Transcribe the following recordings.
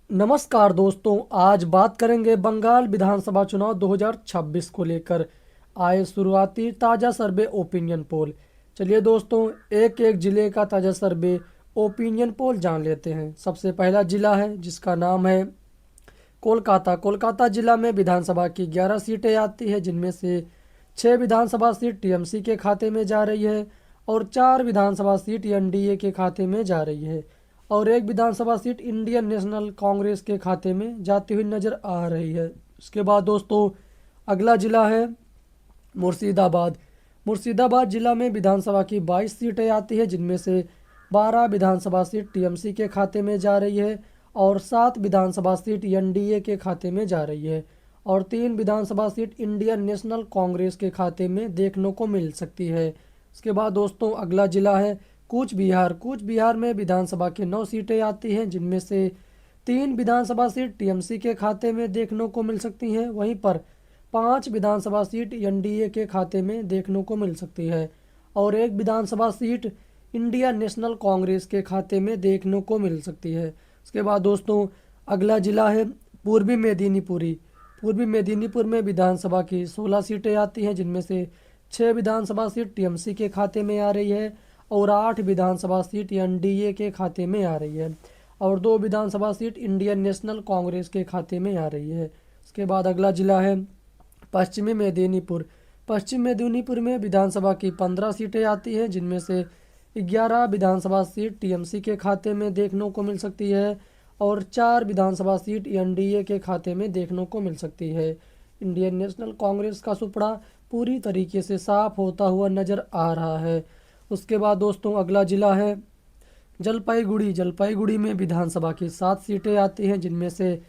नमस्कार दोस्तों, आज बात करेंगे बंगाल विधानसभा चुनाव 2026 को लेकर आए शुरुआती ताज़ा सर्वे ओपिनियन पोल। चलिए दोस्तों, एक एक जिले का ताज़ा सर्वे ओपिनियन पोल जान लेते हैं। सबसे पहला जिला है जिसका नाम है कोलकाता। कोलकाता जिला में विधानसभा की 11 सीटें आती है, जिनमें से 6 विधानसभा सीट टीएमसी के खाते में जा रही है और 4 विधानसभा सीट एनडीए के खाते में जा रही है और एक विधानसभा सीट इंडियन नेशनल कांग्रेस के खाते में जाती हुई नजर आ रही है। उसके बाद दोस्तों, अगला जिला है मुर्शिदाबाद। मुर्शिदाबाद जिला में विधानसभा की 22 सीटें आती है, जिनमें से 12 विधानसभा सीट टीएमसी के खाते में जा रही है और 7 विधानसभा सीट एनडीए के खाते में जा रही है और 3 विधानसभा सीट इंडियन नेशनल कांग्रेस के खाते में देखने को मिल सकती है। उसके बाद दोस्तों, अगला जिला है कूच बिहार। कूच बिहार में विधानसभा की 9 सीटें आती हैं, जिनमें से 3 विधानसभा सीट टीएमसी के खाते में देखने को मिल सकती हैं। वहीं पर 5 विधानसभा सीट एनडीए के खाते में देखने को मिल सकती है और एक विधानसभा सीट इंडियन नेशनल कांग्रेस के खाते में देखने को मिल सकती है। उसके बाद दोस्तों, अगला जिला है पूर्वी मेदिनीपुरी। पूर्वी मेदिनीपुर में विधानसभा की 16 सीटें आती हैं, जिनमें से 6 विधानसभा सीट टीएमसी के खाते में आ रही है और 8 विधानसभा सीट एनडीए के खाते में आ रही है और 2 विधानसभा सीट इंडियन नेशनल कांग्रेस के खाते में आ रही है। उसके बाद अगला जिला है पश्चिमी मेदिनीपुर। पश्चिम मेदिनीपुर में विधानसभा की 15 सीटें आती हैं, जिनमें से 11 विधानसभा सीट टीएमसी के खाते में देखने को मिल सकती है और 4 विधानसभा सीट एनडीए के खाते में देखने को मिल सकती है। इंडियन नेशनल कांग्रेस का सुपड़ा पूरी तरीके से साफ होता हुआ नजर आ रहा है। उसके बाद दोस्तों, अगला जिला है जलपाईगुड़ी। जलपाईगुड़ी में विधानसभा की 7 सीटें आती हैं, जिनमें से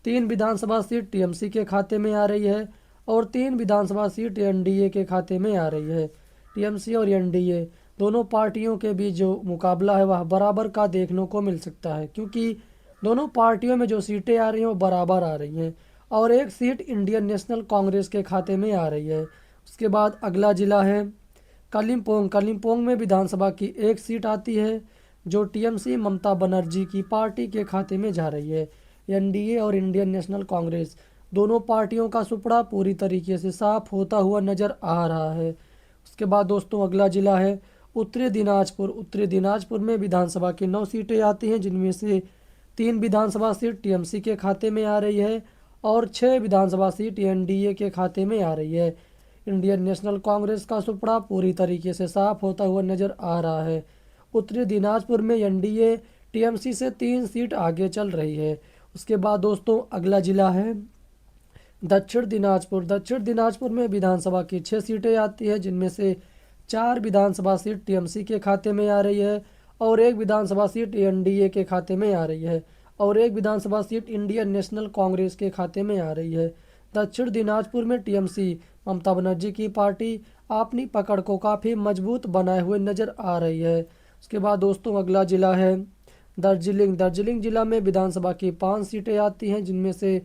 3 विधानसभा सीट टीएमसी के खाते में आ रही है और 3 विधानसभा सीट एनडीए के खाते में आ रही है। टीएमसी और एनडीए दोनों पार्टियों के बीच जो मुकाबला है वह बराबर का देखने को मिल सकता है, क्योंकि दोनों पार्टियों में जो सीटें आ रही हैं वो बराबर आ रही हैं और एक सीट इंडियन नेशनल कांग्रेस के खाते में आ रही है। उसके बाद अगला जिला है कालिम्पोंग। कालिम्पोंग में विधानसभा की 1 सीट आती है, जो टीएमसी ममता बनर्जी की पार्टी के खाते में जा रही है। एनडीए और इंडियन नेशनल कांग्रेस दोनों पार्टियों का सुपड़ा पूरी तरीके से साफ होता हुआ नजर आ रहा है। उसके बाद दोस्तों, अगला जिला है उत्तरी दिनाजपुर। उत्तरी दिनाजपुर में विधानसभा की 9 सीटें आती हैं, जिनमें से 3 विधानसभा सीट टीएमसी के खाते में आ रही है और 6 विधानसभा सीट एनडीए के खाते में आ रही है। इंडियन नेशनल कांग्रेस का सुपड़ा पूरी तरीके से साफ होता हुआ नजर आ रहा है। उत्तरी दिनाजपुर में एनडीए टीएमसी से 3 सीट आगे चल रही है। उसके बाद दोस्तों, अगला जिला है दक्षिण दिनाजपुर। दक्षिण दिनाजपुर में विधानसभा की 6 सीटें आती है, जिनमें से 4 विधानसभा सीट टीएमसी के खाते में आ रही है और एक विधानसभा सीट एनडीए के खाते में आ रही है और एक विधानसभा सीट इंडियन नेशनल कांग्रेस के खाते में आ रही है। दक्षिण दिनाजपुर में टीएमसी ममता बनर्जी की पार्टी अपनी पकड़ को काफ़ी मजबूत बनाए हुए नजर आ रही है। उसके बाद दोस्तों, अगला जिला है दार्जिलिंग। दार्जिलिंग जिला में विधानसभा की 5 सीटें आती हैं, जिनमें से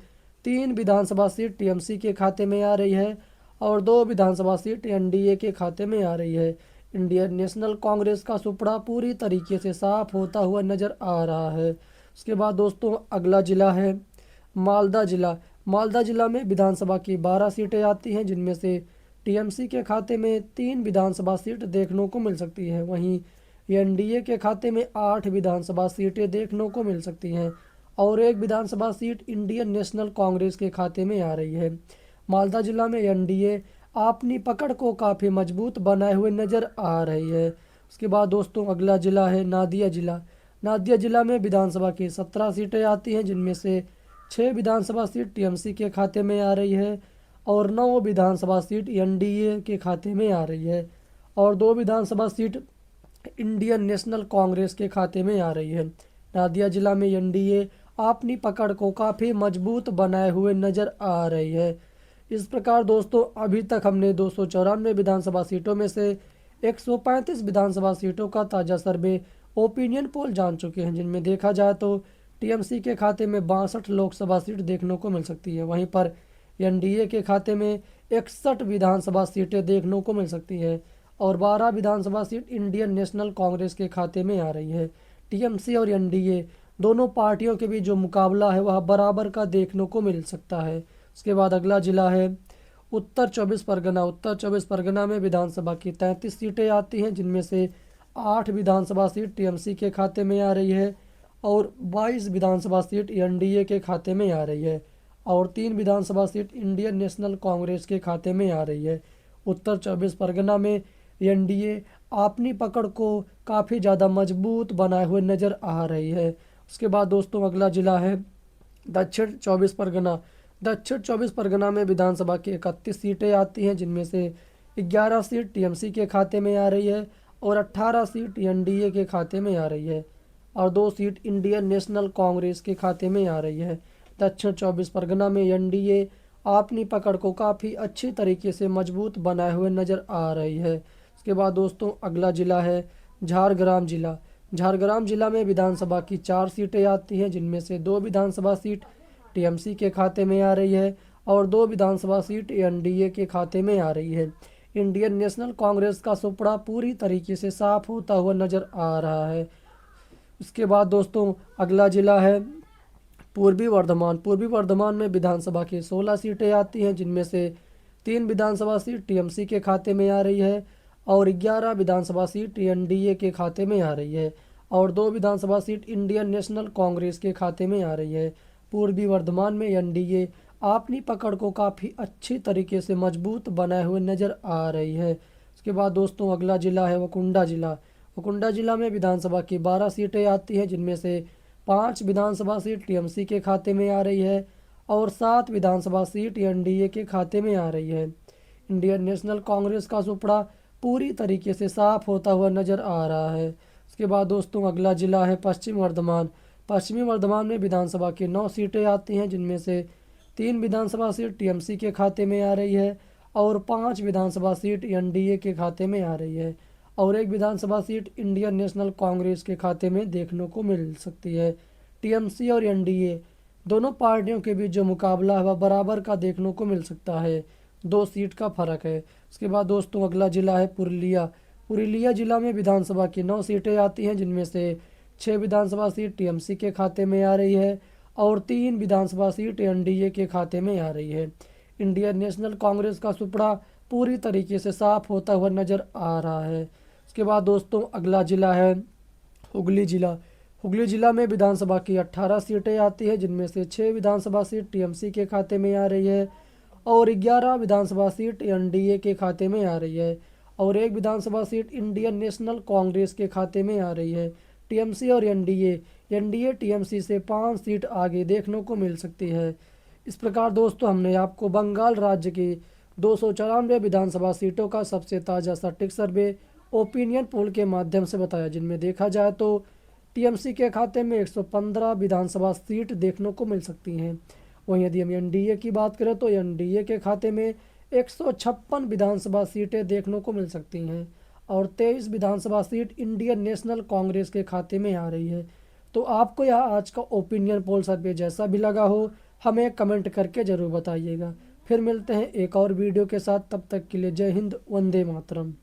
3 विधानसभा सीट टीएमसी के खाते में आ रही है और 2 विधानसभा सीट एनडीए के खाते में आ रही है। इंडियन नेशनल कांग्रेस का सुपड़ा पूरी तरीके से साफ होता हुआ नजर आ रहा है। उसके बाद दोस्तों, अगला जिला है मालदा जिला। मालदा जिला में विधानसभा की 12 सीटें आती हैं, जिनमें से टीएमसी के खाते में 3 विधानसभा सीट देखने को मिल सकती है। वहीं एनडीए के खाते में 8 विधानसभा सीटें देखने को मिल सकती हैं और एक विधानसभा सीट इंडियन नेशनल कांग्रेस के खाते में आ रही है। मालदा जिला में एनडीए अपनी पकड़ को काफ़ी मजबूत बनाए हुए नजर आ रही है। उसके बाद दोस्तों, अगला जिला है नादिया जिला। नादिया जिला में विधानसभा की 17 सीटें आती हैं, जिनमें से 6 विधानसभा सीट टीएमसी के खाते में आ रही है और 9 विधानसभा सीट एनडीए के खाते में आ रही है और 2 विधानसभा सीट इंडियन नेशनल कांग्रेस के खाते में आ रही है। नादिया जिला में एनडीए अपनी पकड़ को काफ़ी मजबूत बनाए हुए नजर आ रही है। इस प्रकार दोस्तों, अभी तक हमने 294 विधानसभा सीटों में से 135 विधानसभा सीटों का ताज़ा सर्वे ओपिनियन पोल जान चुके हैं, जिनमें देखा जाए तो टीएमसी के खाते में 62 लोकसभा सीट देखने को मिल सकती है। वहीं पर एनडीए के खाते में 61 विधानसभा सीटें देखने को मिल सकती है और 12 विधानसभा सीट इंडियन नेशनल कांग्रेस के खाते में आ रही है। टीएमसी और एनडीए दोनों पार्टियों के बीच जो मुकाबला है वह बराबर का देखने को मिल सकता है। उसके बाद अगला जिला है उत्तर 24 परगना। उत्तर 24 परगना में विधानसभा की 33 सीटें आती हैं, जिनमें से 8 विधानसभा सीट टीएमसी के खाते में आ रही है और 22 विधानसभा सीट एनडीए के खाते में आ रही है और 3 विधानसभा सीट इंडियन नेशनल कांग्रेस के खाते में आ रही है। उत्तर 24 परगना में एनडीए अपनी पकड़ को काफ़ी ज़्यादा मजबूत बनाए हुए नज़र आ रही है। उसके बाद दोस्तों अगला जिला है दक्षिण 24 परगना। दक्षिण 24 परगना में विधानसभा की 31 सीटें आती हैं, जिनमें से 11 सीट टीएमसी के खाते में आ रही है और 18 सीट एनडीए के खाते में आ रही है और 2 सीट इंडियन नेशनल कांग्रेस के खाते में आ रही है। दक्षिण 24 परगना में एनडीए अपनी पकड़ को काफ़ी अच्छी तरीके से मजबूत बनाए हुए नज़र आ रही है। उसके बाद दोस्तों अगला जिला है झारग्राम जिला। झारग्राम जिला में विधानसभा की 4 सीटें आती हैं, जिनमें से 2 विधानसभा सीट टीएमसी के खाते में आ रही है और 2 विधानसभा सीट एनडीए के खाते में आ रही है। इंडियन नेशनल कांग्रेस का सुपड़ा पूरी तरीके से साफ होता हुआ नज़र आ रहा है। उसके बाद दोस्तों अगला जिला है पूर्वी वर्धमान। पूर्वी वर्धमान में विधानसभा की 16 सीटें आती हैं, जिनमें से 3 विधानसभा सीट टीएमसी के खाते में आ रही है और 11 विधानसभा सीट एनडीए के खाते में आ रही है और 2 विधानसभा सीट इंडियन नेशनल कांग्रेस के खाते में आ रही है। पूर्वी वर्धमान में एनडीए अपनी पकड़ को काफ़ी अच्छी तरीके से मजबूत बनाए हुए नज़र आ रही है। उसके बाद दोस्तों अगला जिला है वकुंडा जिला। वकुंडा जिला में विधानसभा की 12 सीटें आती हैं, जिनमें से 5 विधानसभा सीट टीएमसी के खाते में आ रही है और 7 विधानसभा सीट एनडीए के खाते में आ रही है। इंडियन नेशनल कांग्रेस का सुपड़ा पूरी तरीके से साफ होता हुआ नज़र आ रहा है। उसके बाद दोस्तों अगला जिला है पश्चिम वर्धमान। पश्चिमी वर्धमान में विधानसभा की 9 सीटें आती हैं, जिनमें से 3 विधानसभा सीट टीएमसी के खाते में आ रही है और 5 विधानसभा सीट एनडीए के खाते में आ रही है और 1 विधानसभा सीट इंडियन नेशनल कांग्रेस के खाते में देखने को मिल सकती है। टीएमसी और एनडीए दोनों पार्टियों के बीच जो मुकाबला है वह बराबर का देखने को मिल सकता है, 2 सीट का फर्क है। उसके बाद दोस्तों अगला जिला है पुरुलिया। पुरुलिया जिला में विधानसभा की 9 सीटें आती हैं, जिनमें से 6 विधानसभा सीट टीएमसी के खाते में आ रही है और 3 विधानसभा सीट एनडीए के खाते में आ रही है। इंडियन नेशनल कांग्रेस का सुपड़ा पूरी तरीके से साफ होता हुआ नज़र आ रहा है। उसके बाद दोस्तों अगला जिला है हुगली जिला। हुगली जिला में विधानसभा की 18 सीटें आती हैं, जिनमें से 6 विधानसभा सीट टीएमसी के खाते में आ रही है और 11 विधानसभा सीट एनडीए के खाते में आ रही है और 1 विधानसभा सीट इंडियन नेशनल कांग्रेस के खाते में आ रही है। टीएमसी और एनडीए टीएमसी से 5 सीट आगे देखने को मिल सकती है। इस प्रकार दोस्तों हमने आपको बंगाल राज्य की 294 विधानसभा सीटों का सबसे ताज़ा सटीक सर्वे ओपिनियन पोल के माध्यम से बताया, जिनमें देखा जाए तो टीएमसी के खाते में 115 विधानसभा सीट देखने को मिल सकती हैं। वहीं यदि हम एनडीए की बात करें तो एनडीए के खाते में 156 विधानसभा सीटें देखने को मिल सकती हैं और 23 विधानसभा सीट इंडियन नेशनल कांग्रेस के खाते में आ रही है। तो आपको यह आज का ओपिनियन पोल सर्वे जैसा भी लगा हो हमें कमेंट करके ज़रूर बताइएगा। फिर मिलते हैं एक और वीडियो के साथ, तब तक के लिए जय हिंद, वंदे मातरम।